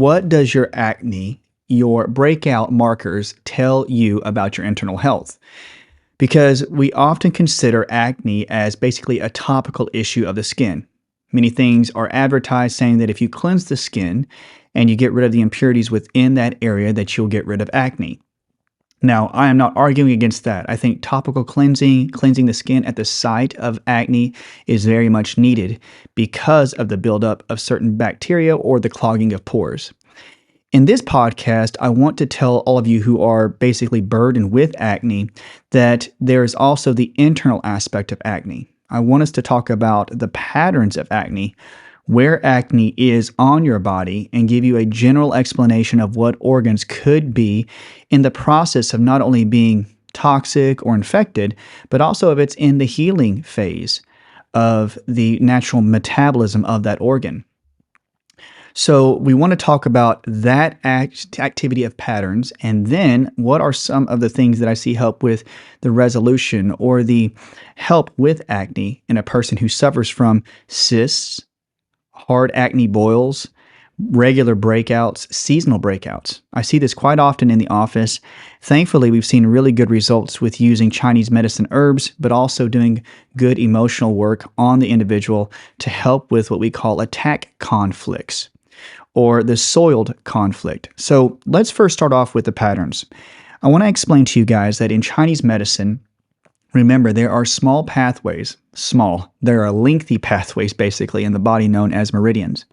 what does your acne, your breakout markers tell you about your internal health? Because we often consider acne as basically a topical issue of the skin. Many things are advertised saying that if you cleanse the skin and you get rid of the impurities within that area, that you'll get rid of acne. Now, I am not arguing against that. I think topical cleansing the skin at the site of acne is very much needed because of the buildup of certain bacteria or the clogging of pores. In this podcast, I want to tell all of you who are basically burdened with acne that there is also the internal aspect of acne. I want us to talk about the patterns of acne, where acne is on your body, and give you a general explanation of what organs could be in the process of not only being toxic or infected, but also if it's in the healing phase of the natural metabolism of that organ. So we want to talk about that activity of patterns, and then what are some of the things that I see help with the resolution or the help with acne in a person who suffers from cysts, hard acne boils, regular breakouts, seasonal breakouts. I see this quite often in the office. Thankfully, we've seen really good results with using Chinese medicine herbs, but also doing good emotional work on the individual to help with what we call attack conflicts or the soiled conflict. So let's first start off with the patterns. I want to explain to you guys that in Chinese medicine, remember, there are small pathways, there are lengthy pathways basically in the body known as meridians.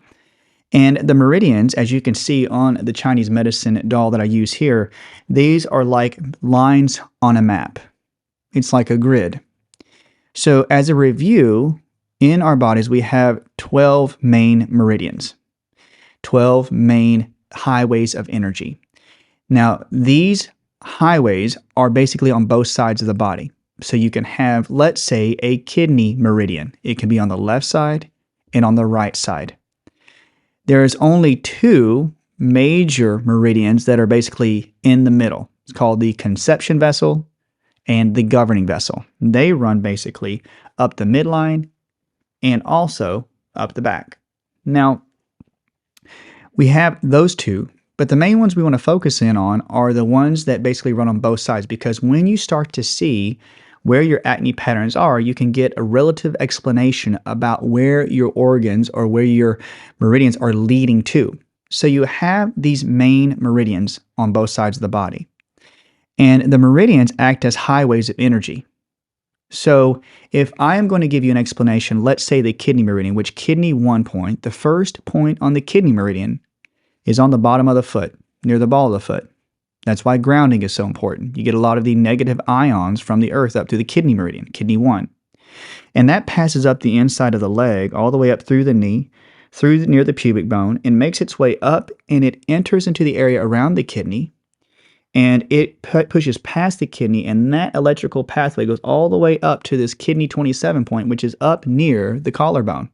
And the meridians, as you can see on the Chinese medicine doll that I use here, these are like lines on a map. It's like a grid. So as a review, in our bodies, we have 12 main meridians, 12 main highways of energy. Now, these highways are basically on both sides of the body. So you can have, let's say, a kidney meridian. It can be on the left side and on the right side. There is only two major meridians that are basically in the middle. It's called the conception vessel and the governing vessel. They run basically up the midline and also up the back. Now, we have those two, but the main ones we want to focus in on are the ones that basically run on both sides, because when you start to see where your acne patterns are, you can get a relative explanation about where your organs or where your meridians are leading to. So you have these main meridians on both sides of the body, and the meridians act as highways of energy. So if I am going to give you an explanation, let's say the kidney meridian, which kidney 1 point, the first point on the kidney meridian is on the bottom of the foot, near the ball of the foot. That's why grounding is so important. You get a lot of the negative ions from the earth up to the kidney meridian, kidney 1. And that passes up the inside of the leg, all the way up through the knee, near the pubic bone, and makes its way up, and it enters into the area around the kidney, and it pushes past the kidney, and that electrical pathway goes all the way up to this kidney 27 point, which is up near the collarbone,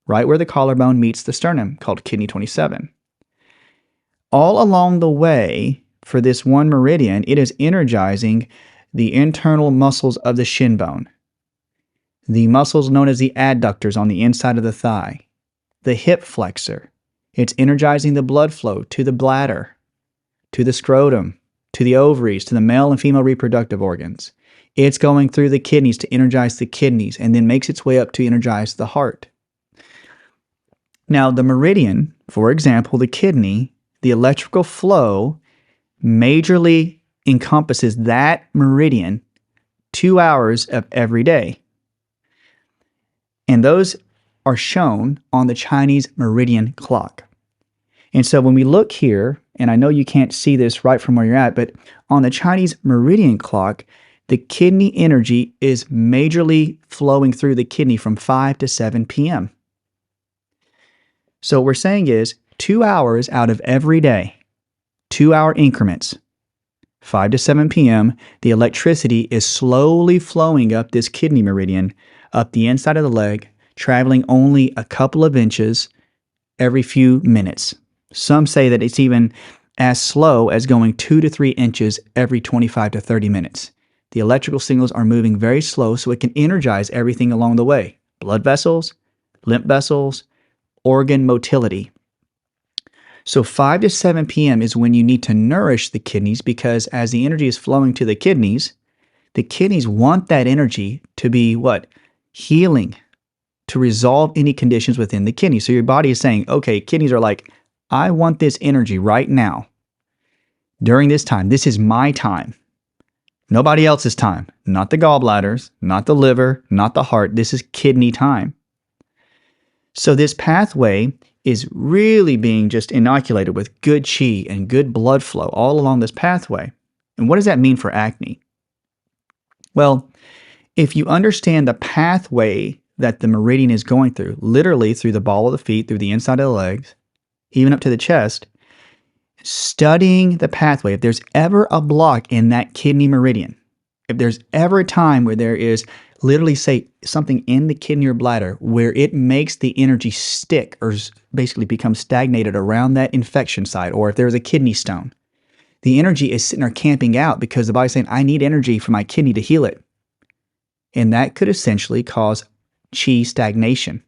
right where the collarbone meets the sternum, called kidney 27. All along the way, for this one meridian, it is energizing the internal muscles of the shin bone, the muscles known as the adductors on the inside of the thigh, the hip flexor. It's energizing the blood flow to the bladder, to the scrotum, to the ovaries, to the male and female reproductive organs. It's going through the kidneys to energize the kidneys, and then makes its way up to energize the heart. Now, the meridian, for example, the kidney, the electrical flow majorly encompasses that meridian 2 hours of every day. And those are shown on the Chinese meridian clock. And so when we look here, and I know you can't see this right from where you're at, but on the Chinese meridian clock, the kidney energy is majorly flowing through the kidney from 5 to 7 p.m. So what we're saying is 2 hours out of every day, 2-hour increments, 5 to 7 p.m., the electricity is slowly flowing up this kidney meridian, up the inside of the leg, traveling only a couple of inches every few minutes. Some say that it's even as slow as going 2 to 3 inches every 25 to 30 minutes. The electrical signals are moving very slow so it can energize everything along the way. Blood vessels, lymph vessels, organ motility. So 5 to 7 p.m. is when you need to nourish the kidneys because as the energy is flowing to the kidneys want that energy to be what? Healing, to resolve any conditions within the kidney. So your body is saying, okay, kidneys are like, I want this energy right now. During this time, this is my time. Nobody else's time. Not the gallbladders, not the liver, not the heart. This is kidney time. So this pathway is really being just inoculated with good qi and good blood flow all along this pathway. And what does that mean for acne? Well, if you understand the pathway that the meridian is going through, literally through the ball of the feet, through the inside of the legs, even up to the chest, studying the pathway, if there's ever a block in that kidney meridian, if there's ever a time where there is literally, say, something in the kidney or bladder where it makes the energy stick or basically become stagnated around that infection site, or if there's a kidney stone, the energy is sitting there camping out because the body's saying, I need energy for my kidney to heal it. And that could essentially cause qi stagnation.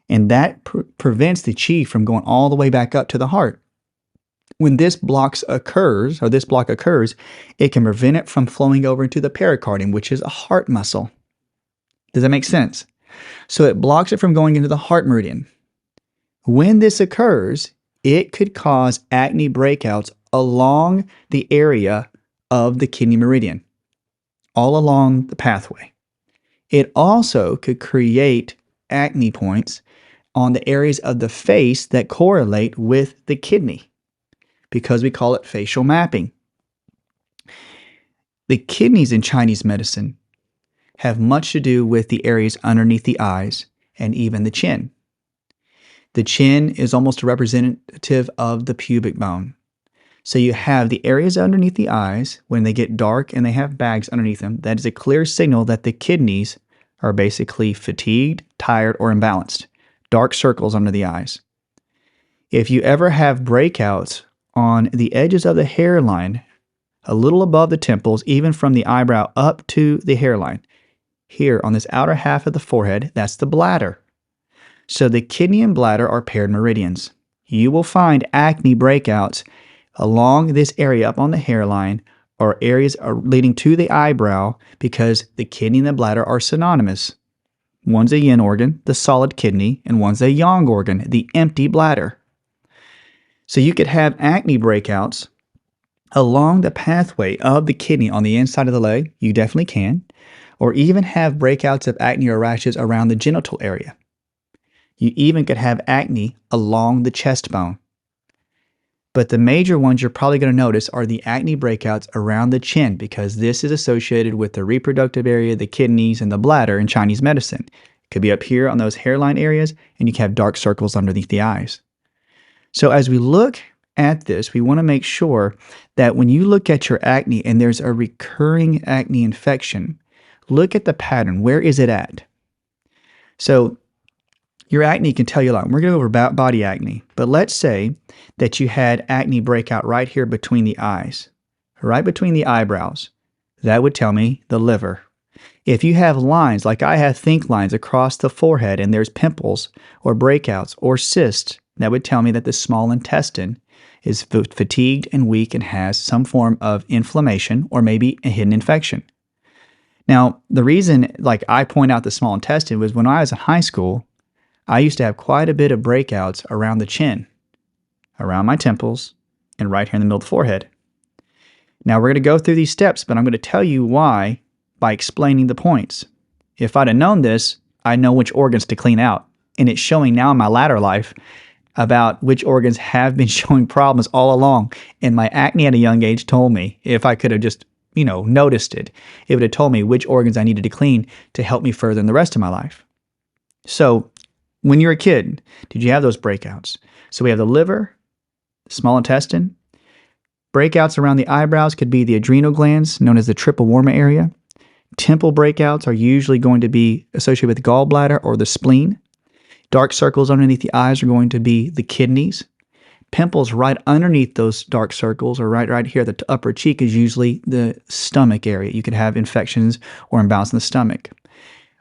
And that prevents the qi from going all the way back up to the heart. When this block occurs, it can prevent it from flowing over into the pericardium, which is a heart muscle. Does that make sense? So it blocks it from going into the heart meridian. When this occurs, it could cause acne breakouts along the area of the kidney meridian, all along the pathway. It also could create acne points on the areas of the face that correlate with the kidney, because we call it facial mapping. The kidneys in Chinese medicine have much to do with the areas underneath the eyes and even the chin. The chin is almost a representative of the pubic bone. So you have the areas underneath the eyes, when they get dark and they have bags underneath them, that is a clear signal that the kidneys are basically fatigued, tired, or imbalanced. Dark circles under the eyes. If you ever have breakouts on the edges of the hairline, a little above the temples, even from the eyebrow up to the hairline, here on this outer half of the forehead, that's the bladder. So the kidney and bladder are paired meridians. You will find acne breakouts along this area up on the hairline or areas leading to the eyebrow because the kidney and the bladder are synonymous. One's a yin organ, the solid kidney, and one's a yang organ, the empty bladder. So you could have acne breakouts along the pathway of the kidney on the inside of the leg. You definitely can. Or even have breakouts of acne or rashes around the genital area. You even could have acne along the chest bone. But the major ones you're probably going to notice are the acne breakouts around the chin, because this is associated with the reproductive area, the kidneys, and the bladder in Chinese medicine. It could be up here on those hairline areas, and you can have dark circles underneath the eyes. So as we look at this, we want to make sure that when you look at your acne and there's a recurring acne infection, look at the pattern. Where is it at? So your acne can tell you a lot. We're going to go over body acne, but let's say that you had acne breakout right here between the eyes, right between the eyebrows. That would tell me the liver. If you have lines, like I have think lines across the forehead and there's pimples or breakouts or cysts, that would tell me that the small intestine is fatigued and weak and has some form of inflammation or maybe a hidden infection. Now, the reason I point out the small intestine was when I was in high school, I used to have quite a bit of breakouts around the chin, around my temples, and right here in the middle of the forehead. Now, we're going to go through these steps, but I'm going to tell you why by explaining the points. If I'd have known this, I know which organs to clean out. And it's showing now in my latter life about which organs have been showing problems all along. And my acne at a young age told me, if I could have just, noticed it, it would have told me which organs I needed to clean to help me further in the rest of my life. So, when you're a kid, did you have those breakouts? So we have the liver, the small intestine. Breakouts around the eyebrows could be the adrenal glands, known as the triple warma area. Temple breakouts are usually going to be associated with the gallbladder or the spleen. Dark circles underneath the eyes are going to be the kidneys. Pimples right underneath those dark circles, or right here, the upper cheek, is usually the stomach area. You could have infections or imbalance in the stomach.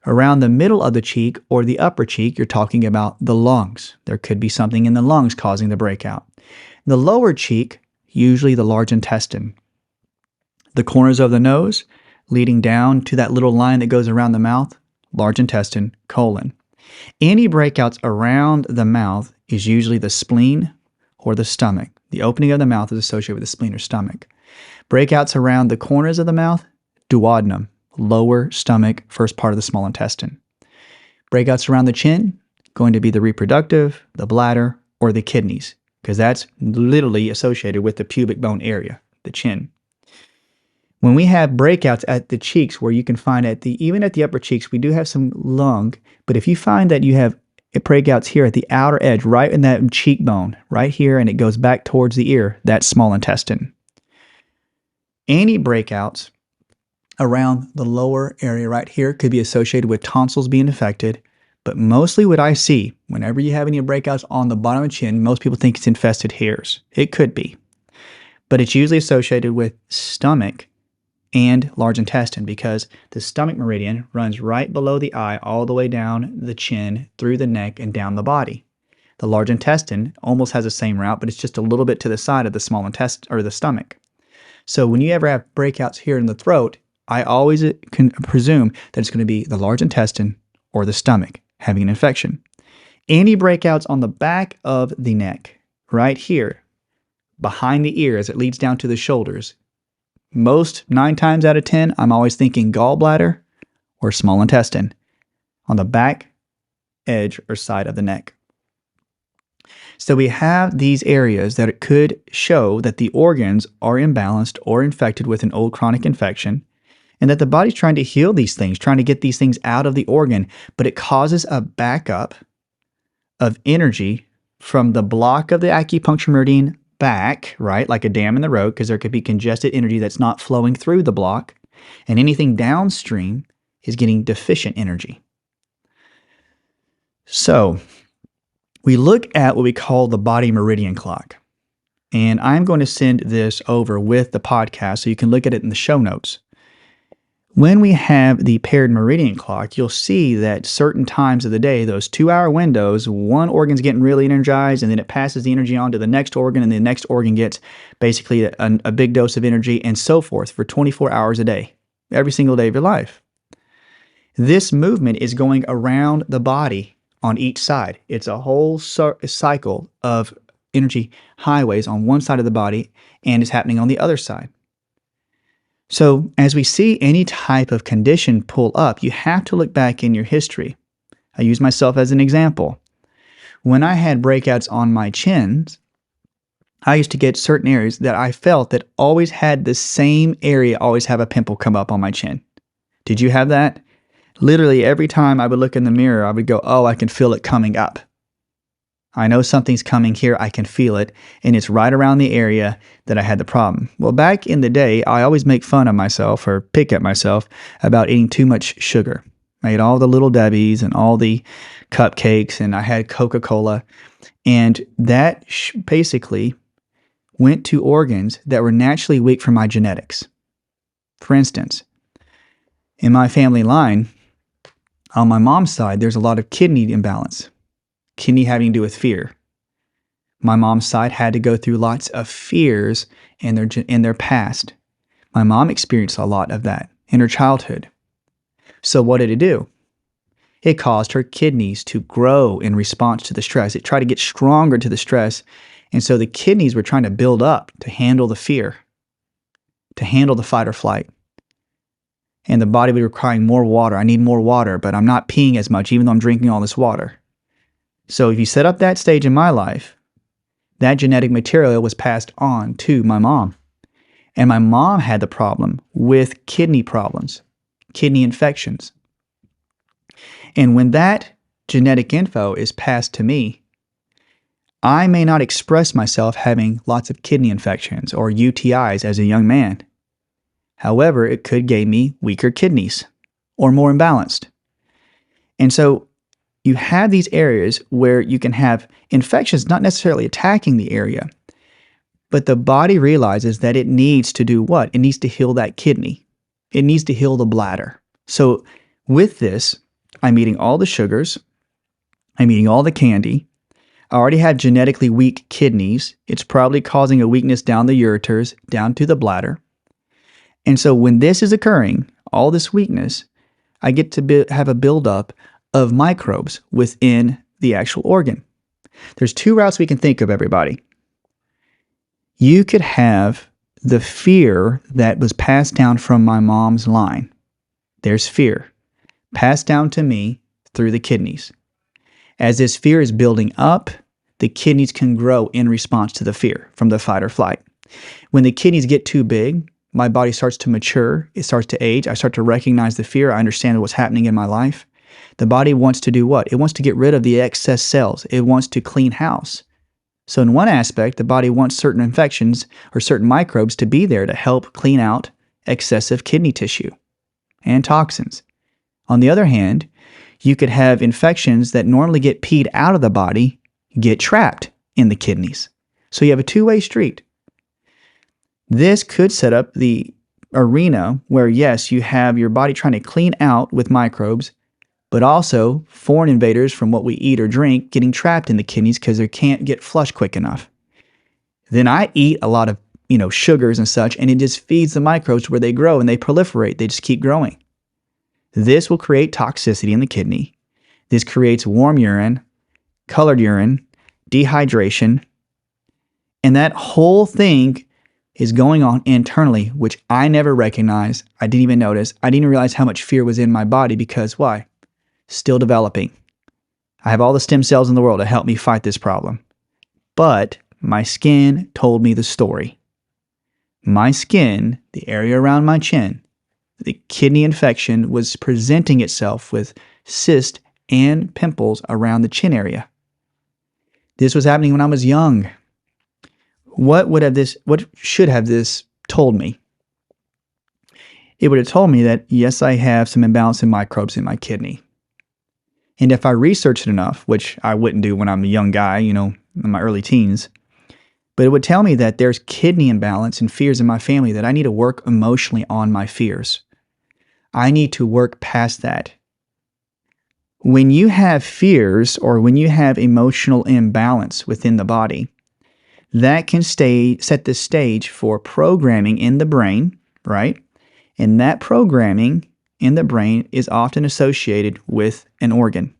Around the middle of the cheek or the upper cheek, you're talking about the lungs. There could be something in the lungs causing the breakout. The lower cheek, usually the large intestine. The corners of the nose, leading down to that little line that goes around the mouth, large intestine, colon. Any breakouts around the mouth is usually the spleen or the stomach. The opening of the mouth is associated with the spleen or stomach. Breakouts around the corners of the mouth, duodenum, lower stomach, first part of the small intestine. Breakouts around the chin, going to be the reproductive, the bladder, or the kidneys, because that's literally associated with the pubic bone area, the chin. When we have breakouts at the cheeks, where you can find even at the upper cheeks, we do have some lung, but if you find that you have breakouts here at the outer edge, right in that cheekbone, right here, and it goes back towards the ear, that's small intestine. Any breakouts around the lower area right here could be associated with tonsils being affected, but mostly what I see, whenever you have any breakouts on the bottom of the chin, most people think it's infested hairs. It could be, but it's usually associated with stomach and large intestine, because the stomach meridian runs right below the eye all the way down the chin, through the neck, and down the body. The large intestine almost has the same route, but it's just a little bit to the side of the small intestine or the stomach. So when you ever have breakouts here in the throat, I always can presume that it's going to be the large intestine or the stomach having an infection. Any breakouts on the back of the neck, right here, behind the ear as it leads down to the shoulders, 9 times out of 10, I'm always thinking gallbladder or small intestine on the back edge or side of the neck. So we have these areas that it could show that the organs are imbalanced or infected with an old chronic infection, and that the body's trying to heal these things, trying to get these things out of the organ, but it causes a backup of energy from the block of the acupuncture meridian back, right, like a dam in the road, because there could be congested energy that's not flowing through the block, and anything downstream is getting deficient energy. So we look at what we call the body meridian clock, and I'm going to send this over with the podcast so you can look at it in the show notes. When we have the paired meridian clock, you'll see that certain times of the day, those 2-hour windows, one organ's getting really energized, and then it passes the energy on to the next organ, and the next organ gets basically a big dose of energy, and so forth for 24 hours a day, every single day of your life. This movement is going around the body on each side. It's a whole cycle of energy highways on one side of the body, and it's happening on the other side. So as we see any type of condition pull up, you have to look back in your history. I use myself as an example. When I had breakouts on my chins, I used to get certain areas that I felt that always had the same area always have a pimple come up on my chin. Did you have that? Literally every time I would look in the mirror, I would go, oh, I can feel it coming up. I know something's coming here, I can feel it, and it's right around the area that I had the problem. Well, back in the day, I always make fun of myself or pick at myself about eating too much sugar. I ate all the Little Debbies and all the cupcakes, and I had Coca-Cola, and that basically went to organs that were naturally weak from my genetics. For instance, in my family line, on my mom's side, there's a lot of kidney imbalance. Kidney having to do with fear. My mom's side had to go through lots of fears in their past. My mom experienced a lot of that in her childhood. So what did it do? It caused her kidneys to grow in response to the stress. It tried to get stronger to the stress, and so the kidneys were trying to build up to handle the fear, to handle the fight or flight. And the body would be requiring more water. I need more water, but I'm not peeing as much even though I'm drinking all this water. So if you set up that stage in my life, that genetic material was passed on to my mom. And my mom had the problem with kidney problems, kidney infections. And when that genetic info is passed to me, I may not express myself having lots of kidney infections or UTIs as a young man. However, it could give me weaker kidneys or more imbalanced. And so you have these areas where you can have infections not necessarily attacking the area, but the body realizes that it needs to do what? It needs to heal that kidney. It needs to heal the bladder. So with this, I'm eating all the sugars. I'm eating all the candy. I already have genetically weak kidneys. It's probably causing a weakness down the ureters, down to the bladder. And so when this is occurring, all this weakness, I get to have a buildup of microbes within the actual organ. There's two routes we can think of, everybody. You could have the fear that was passed down from my mom's line. There's fear passed down to me through the kidneys. As this fear is building up, the kidneys can grow in response to the fear from the fight or flight. When the kidneys get too big, my body starts to mature, it starts to age, I start to recognize the fear, I understand what's happening in my life. The body wants to do what? It wants to get rid of the excess cells. It wants to clean house. So in one aspect, the body wants certain infections or certain microbes to be there to help clean out excessive kidney tissue and toxins. On the other hand, you could have infections that normally get peed out of the body get trapped in the kidneys. So you have a two-way street. This could set up the arena where, yes, you have your body trying to clean out with microbes, but also foreign invaders from what we eat or drink getting trapped in the kidneys because they can't get flushed quick enough. Then I eat a lot of, sugars and such, and it just feeds the microbes where they grow and they proliferate. They just keep growing. This will create toxicity in the kidney. This creates warm urine, colored urine, dehydration, and that whole thing is going on internally, which I never recognized. I didn't even notice. I didn't realize how much fear was in my body because why? Still developing. I have all the stem cells in the world to help me fight this problem. But my skin told me the story. My skin, the area around my chin, the kidney infection was presenting itself with cysts and pimples around the chin area. This was happening when I was young. What should have this told me? It would have told me that, yes, I have some imbalance in microbes in my kidney. And if I researched it enough, which I wouldn't do when I'm a young guy, in my early teens, but it would tell me that there's kidney imbalance and fears in my family that I need to work emotionally on my fears. I need to work past that. When you have fears or when you have emotional imbalance within the body, that can set the stage for programming in the brain, right? And that programming in the brain is often associated with an organ.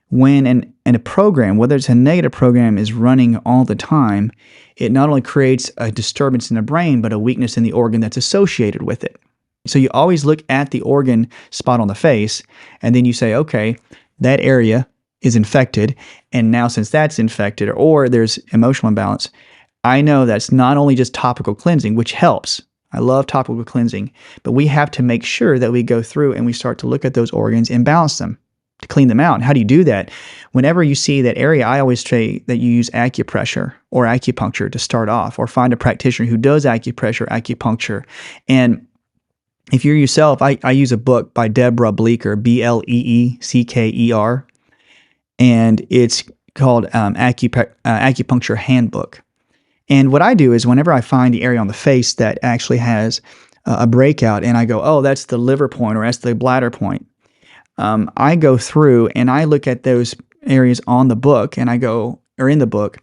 When a program, whether it's a negative program, is running all the time, it not only creates a disturbance in the brain, but a weakness in the organ that's associated with it. So you always look at the organ spot on the face, and then you say, okay, that area is infected, and now since that's infected or there's emotional imbalance, I know that's not only just topical cleansing, which helps. I love topical cleansing, but we have to make sure that we go through and we start to look at those organs and balance them, to clean them out. And how do you do that? Whenever you see that area, I always say that you use acupressure or acupuncture to start off, or find a practitioner who does acupuncture. And if you're yourself, I use a book by Deborah Bleecker, Bleecker, and it's called Acupuncture Handbook. And what I do is whenever I find the area on the face that actually has a breakout and I go, oh, that's the liver point or that's the bladder point, I go through and I look at those areas on the book and I go, or in the book,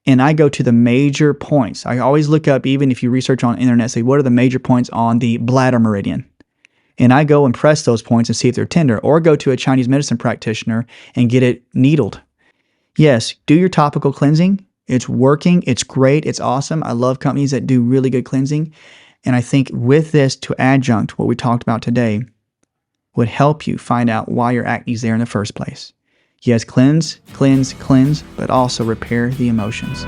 and I go to the major points. I always look up, even if you research on the internet, say, what are the major points on the bladder meridian? And I go and press those points and see if they're tender, or go to a Chinese medicine practitioner and get it needled. Yes, do your topical cleansing. It's working. It's great. It's awesome. I love companies that do really good cleansing. And I think with this to adjunct what we talked about today would help you find out why your acne is there in the first place. Yes, cleanse, but also repair the emotions.